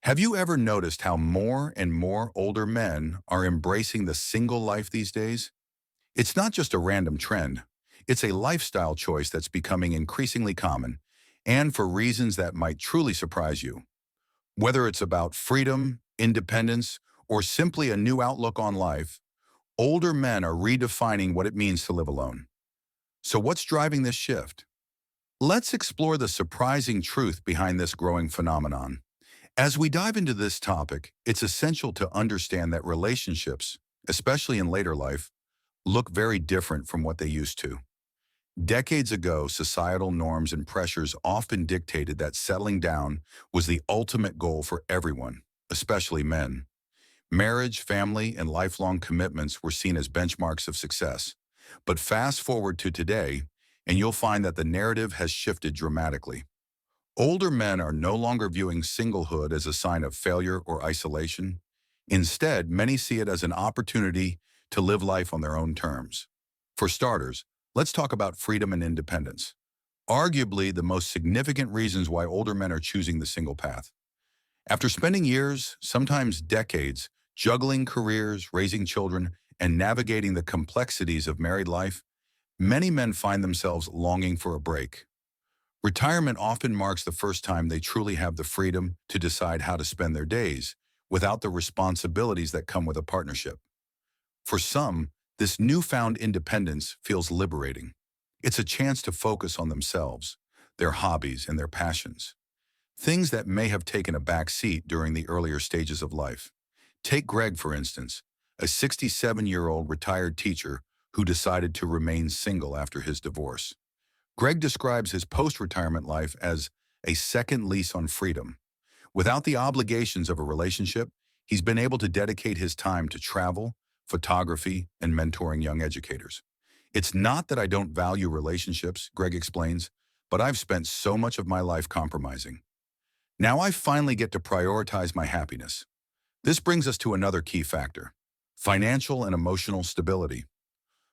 Have you ever noticed how more and more older men are embracing the single life these days? It's not just a random trend. It's a lifestyle choice that's becoming increasingly common, and for reasons that might truly surprise you. Whether it's about freedom, independence, or simply a new outlook on life, older men are redefining what it means to live alone. So what's driving this shift? Let's explore the surprising truth behind this growing phenomenon. As we dive into this topic, it's essential to understand that relationships, especially in later life, look very different from what they used to. Decades ago, societal norms and pressures often dictated that settling down was the ultimate goal for everyone, especially men. Marriage, family, and lifelong commitments were seen as benchmarks of success. But fast forward to today, and you'll find that the narrative has shifted dramatically. Older men are no longer viewing singlehood as a sign of failure or isolation. Instead, many see it as an opportunity to live life on their own terms. For starters, let's talk about freedom and independence. Arguably the most significant reasons why older men are choosing the single path. After spending years, sometimes decades, juggling careers, raising children, and navigating the complexities of married life, many men find themselves longing for a break. Retirement often marks the first time they truly have the freedom to decide how to spend their days without the responsibilities that come with a partnership. For some, this newfound independence feels liberating. It's a chance to focus on themselves, their hobbies, and their passions, things that may have taken a back seat during the earlier stages of life. Take Greg, for instance, a 67-year-old retired teacher who decided to remain single after his divorce. Greg describes his post-retirement life as a second lease on freedom. Without the obligations of a relationship, he's been able to dedicate his time to travel, photography, and mentoring young educators. It's not that I don't value relationships, Greg explains, but I've spent so much of my life compromising. Now I finally get to prioritize my happiness. This brings us to another key factor: financial and emotional stability.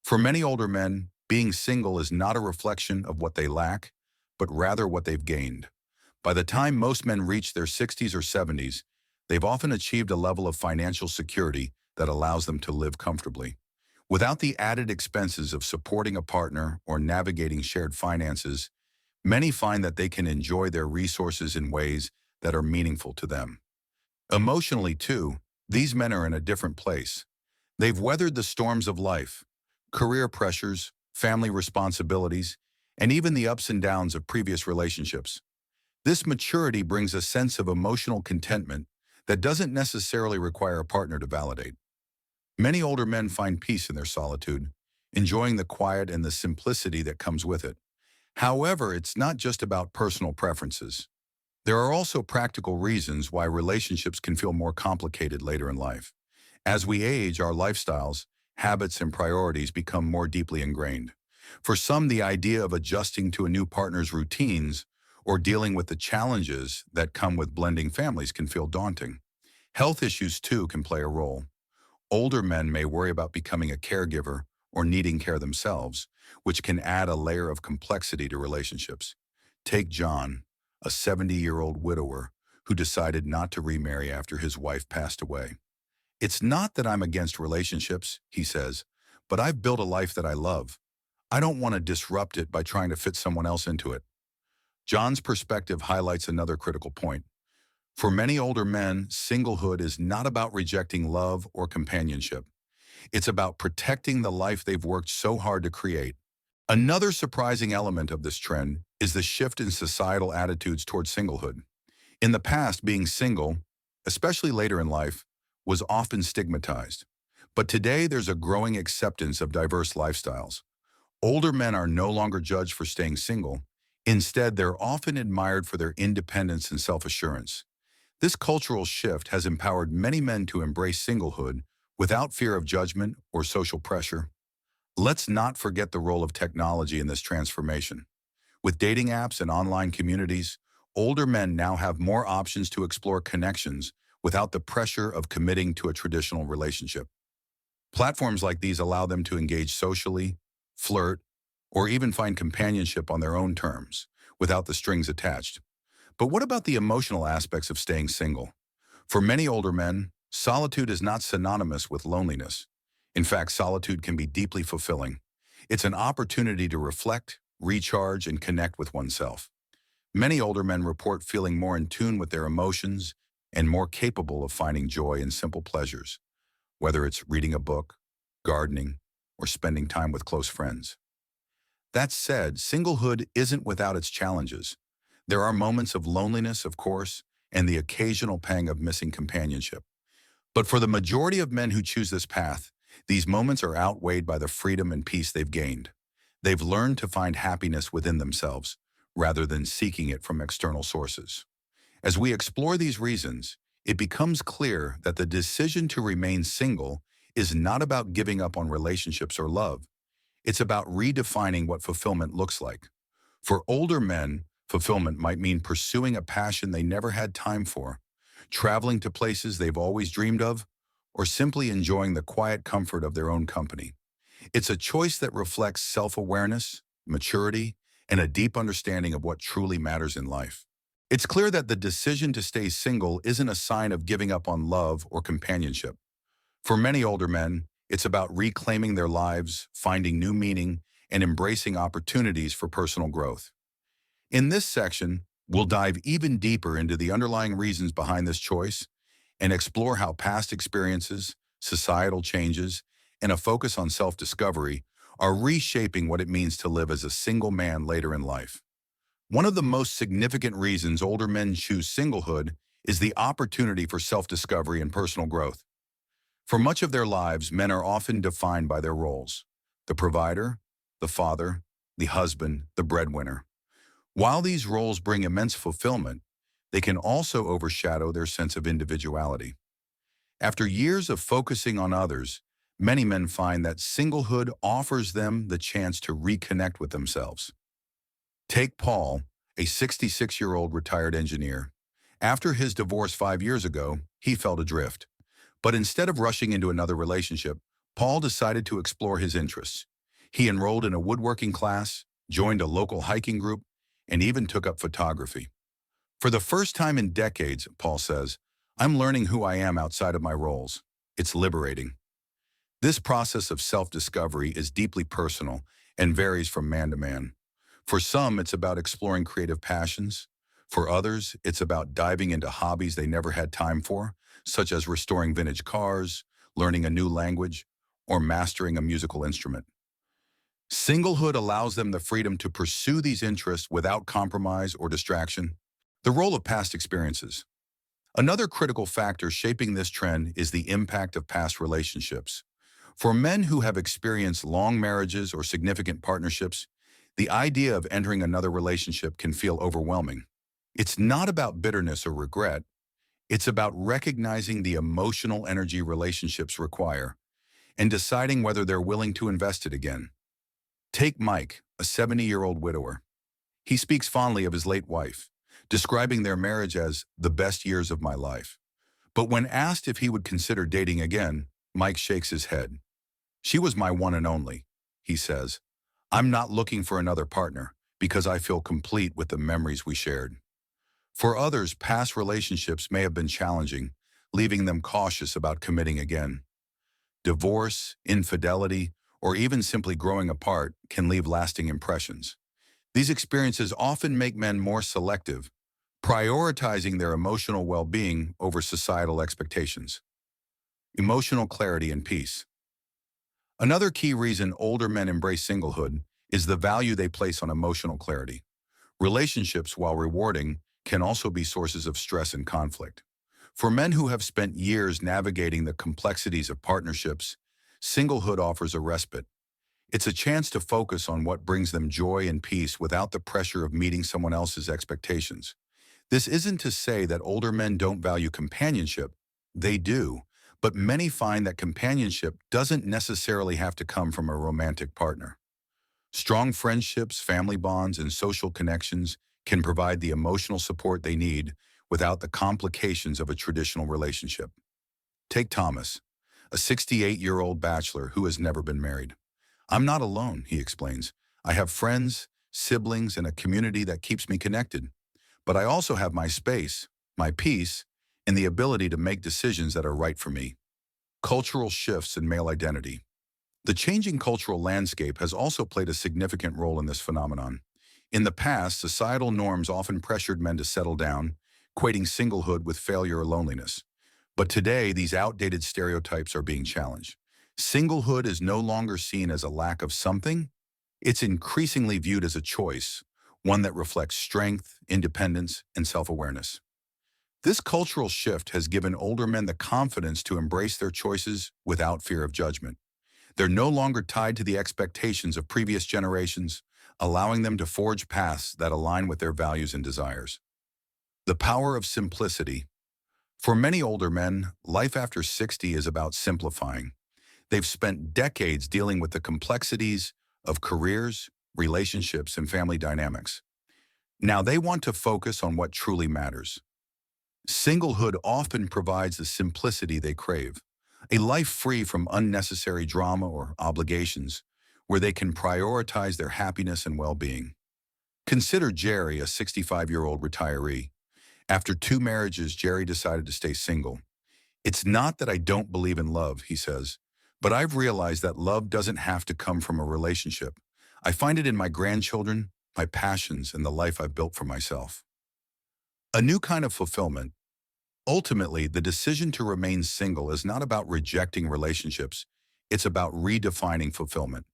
For many older men, being single is not a reflection of what they lack, but rather what they've gained. By the time most men reach their 60s or 70s, they've often achieved a level of financial security that allows them to live comfortably. Without the added expenses of supporting a partner or navigating shared finances, many find that they can enjoy their resources in ways that are meaningful to them. Emotionally, too, these men are in a different place. They've weathered the storms of life, career pressures, family responsibilities, and even the ups and downs of previous relationships. This maturity brings a sense of emotional contentment that doesn't necessarily require a partner to validate. Many older men find peace in their solitude, enjoying the quiet and the simplicity that comes with it. However, it's not just about personal preferences. There are also practical reasons why relationships can feel more complicated later in life. As we age, our lifestyles, habits, and priorities become more deeply ingrained. For some, the idea of adjusting to a new partner's routines or dealing with the challenges that come with blending families can feel daunting. Health issues, too, can play a role. Older men may worry about becoming a caregiver or needing care themselves, which can add a layer of complexity to relationships. Take John, a 70-year-old widower who decided not to remarry after his wife passed away. "It's not that I'm against relationships," he says, "but I've built a life that I love. I don't want to disrupt it by trying to fit someone else into it." John's perspective highlights another critical point. For many older men, singlehood is not about rejecting love or companionship. It's about protecting the life they've worked so hard to create. Another surprising element of this trend is the shift in societal attitudes towards singlehood. In the past, being single, especially later in life, was often stigmatized. But today, there's a growing acceptance of diverse lifestyles. Older men are no longer judged for staying single. Instead, they're often admired for their independence and self-assurance. This cultural shift has empowered many men to embrace singlehood without fear of judgment or social pressure. Let's not forget the role of technology in this transformation. With dating apps and online communities, older men now have more options to explore connections without the pressure of committing to a traditional relationship. Platforms like these allow them to engage socially, flirt, or even find companionship on their own terms, without the strings attached. But what about the emotional aspects of staying single? For many older men, solitude is not synonymous with loneliness. In fact, solitude can be deeply fulfilling. It's an opportunity to reflect, recharge, and connect with oneself. Many older men report feeling more in tune with their emotions and more capable of finding joy in simple pleasures, whether it's reading a book, gardening, or spending time with close friends. That said, singlehood isn't without its challenges. There are moments of loneliness, of course, and the occasional pang of missing companionship. But for the majority of men who choose this path, these moments are outweighed by the freedom and peace they've gained. They've learned to find happiness within themselves, rather than seeking it from external sources. As we explore these reasons, it becomes clear that the decision to remain single is not about giving up on relationships or love. It's about redefining what fulfillment looks like. For older men, fulfillment might mean pursuing a passion they never had time for, traveling to places they've always dreamed of, or simply enjoying the quiet comfort of their own company. It's a choice that reflects self-awareness, maturity, and a deep understanding of what truly matters in life. It's clear that the decision to stay single isn't a sign of giving up on love or companionship. For many older men, it's about reclaiming their lives, finding new meaning, and embracing opportunities for personal growth. In this section, we'll dive even deeper into the underlying reasons behind this choice and explore how past experiences, societal changes, and a focus on self-discovery are reshaping what it means to live as a single man later in life. One of the most significant reasons older men choose singlehood is the opportunity for self-discovery and personal growth. For much of their lives, men are often defined by their roles: the provider, the father, the husband, the breadwinner. While these roles bring immense fulfillment, they can also overshadow their sense of individuality. After years of focusing on others, many men find that singlehood offers them the chance to reconnect with themselves. Take Paul, a 66-year-old retired engineer. After his divorce 5 years ago, he felt adrift. But instead of rushing into another relationship, Paul decided to explore his interests. He enrolled in a woodworking class, joined a local hiking group, and even took up photography. For the first time in decades, Paul says, I'm learning who I am outside of my roles. It's liberating. This process of self-discovery is deeply personal and varies from man to man. For some, it's about exploring creative passions. For others, it's about diving into hobbies they never had time for, such as restoring vintage cars, learning a new language, or mastering a musical instrument. Singlehood allows them the freedom to pursue these interests without compromise or distraction. The role of past experiences. Another critical factor shaping this trend is the impact of past relationships. For men who have experienced long marriages or significant partnerships, the idea of entering another relationship can feel overwhelming. It's not about bitterness or regret. It's about recognizing the emotional energy relationships require and deciding whether they're willing to invest it again. Take Mike, a 70-year-old widower. He speaks fondly of his late wife, describing their marriage as the best years of my life. But when asked if he would consider dating again, Mike shakes his head. She was my one and only, he says. I'm not looking for another partner because I feel complete with the memories we shared. For others, past relationships may have been challenging, leaving them cautious about committing again. Divorce, infidelity, or even simply growing apart can leave lasting impressions. These experiences often make men more selective, prioritizing their emotional well-being over societal expectations. Emotional clarity and peace. Another key reason older men embrace singlehood is the value they place on emotional clarity. Relationships, while rewarding, can also be sources of stress and conflict. For men who have spent years navigating the complexities of partnerships, singlehood offers a respite. It's a chance to focus on what brings them joy and peace without the pressure of meeting someone else's expectations. This isn't to say that older men don't value companionship. They do, but many find that companionship doesn't necessarily have to come from a romantic partner. Strong friendships, family bonds, and social connections can provide the emotional support they need without the complications of a traditional relationship. Take Thomas, a 68-year-old bachelor who has never been married. I'm not alone, he explains. I have friends, siblings, and a community that keeps me connected. But I also have my space, my peace, and the ability to make decisions that are right for me. Cultural shifts in male identity. The changing cultural landscape has also played a significant role in this phenomenon. In the past, societal norms often pressured men to settle down, equating singlehood with failure or loneliness. But today, these outdated stereotypes are being challenged. Singlehood is no longer seen as a lack of something. It's increasingly viewed as a choice, one that reflects strength, independence, and self-awareness. This cultural shift has given older men the confidence to embrace their choices without fear of judgment. They're no longer tied to the expectations of previous generations, allowing them to forge paths that align with their values and desires. The power of simplicity. For many older men, life after 60 is about simplifying. They've spent decades dealing with the complexities of careers, relationships, and family dynamics. Now they want to focus on what truly matters. Singlehood often provides the simplicity they crave, a life free from unnecessary drama or obligations, where they can prioritize their happiness and well-being. Consider Jerry, a 65-year-old retiree. After 2 marriages, Jerry decided to stay single. "It's not that I don't believe in love," he says, "but I've realized that love doesn't have to come from a relationship. I find it in my grandchildren, my passions, and the life I've built for myself." A new kind of fulfillment. Ultimately, the decision to remain single is not about rejecting relationships. It's about redefining fulfillment.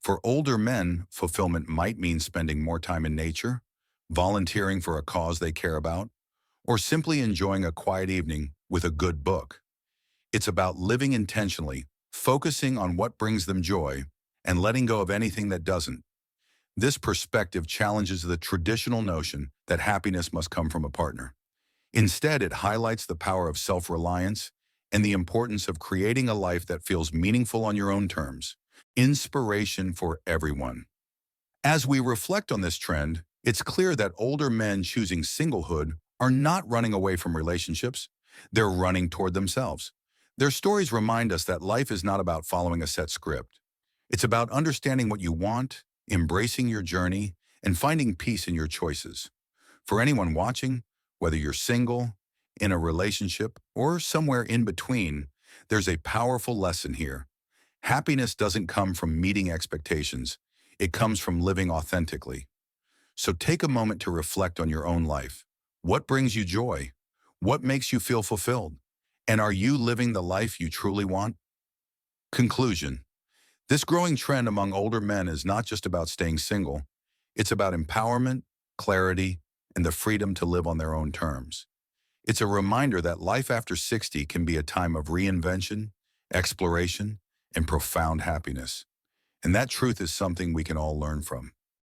For older men, fulfillment might mean spending more time in nature, volunteering for a cause they care about, or simply enjoying a quiet evening with a good book. It's about living intentionally, focusing on what brings them joy, and letting go of anything that doesn't. This perspective challenges the traditional notion that happiness must come from a partner. Instead, it highlights the power of self-reliance and the importance of creating a life that feels meaningful on your own terms. Inspiration for everyone. As we reflect on this trend, it's clear that older men choosing singlehood are not running away from relationships. They're running toward themselves. Their stories remind us that life is not about following a set script. It's about understanding what you want, embracing your journey, and finding peace in your choices. For anyone watching, whether you're single, in a relationship, or somewhere in between, there's a powerful lesson here. Happiness doesn't come from meeting expectations. It comes from living authentically. So take a moment to reflect on your own life. What brings you joy? What makes you feel fulfilled? And are you living the life you truly want? Conclusion. This growing trend among older men is not just about staying single. It's about empowerment, clarity, and the freedom to live on their own terms. It's a reminder that life after 60 can be a time of reinvention, exploration, and profound happiness. And that truth is something we can all learn from.